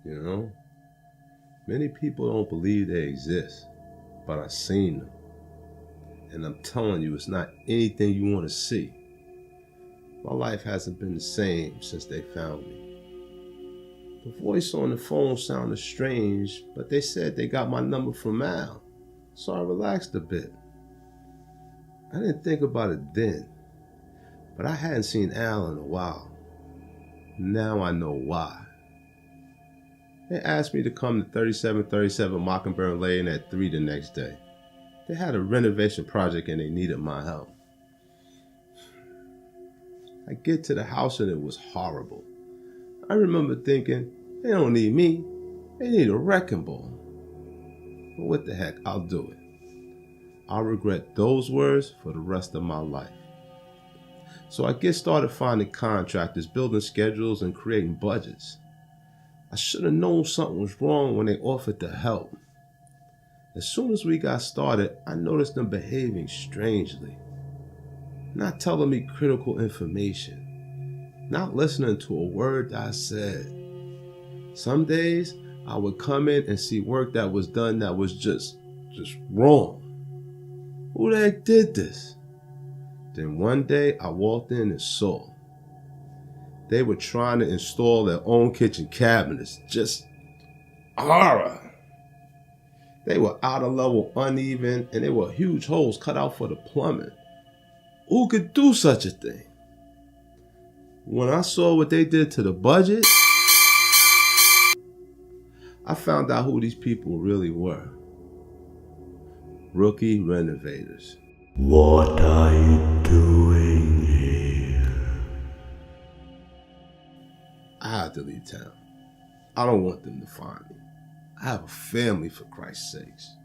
you know? Many people don't believe they exist, but I've seen them. And I'm telling you, it's not anything you want to see. My life hasn't been the same since they found me. The voice on the phone sounded strange, but they said they got my number from Al, so I relaxed a bit. I didn't think about it then, but I hadn't seen Al in a while. Now I know why. They asked me to come to 3737 Mockingbird Lane at 3 the next day. They had a renovation project and they needed my help. I get to the house and it was horrible. I remember thinking, they don't need me, they need a wrecking ball. But what the heck, I'll do it. I'll regret those words for the rest of my life. So I get started finding contractors, building schedules, and creating budgets. I should have known something was wrong when they offered to help. As soon as we got started, I noticed them behaving strangely. Not telling me critical information. Not listening to a word that I said. Some days, I would come in and see work that was done that was just wrong. Who the heck did this? Then one day, I walked in and saw. They were trying to install their own kitchen cabinets. Just horror. They were out of level, uneven, and there were huge holes cut out for the plumbing. Who could do such a thing? When I saw what they did to the budget, I found out who these people really were. Rookie renovators. What are you doing here? I had to leave town. I don't want them to find me. I have a family, for Christ's sakes.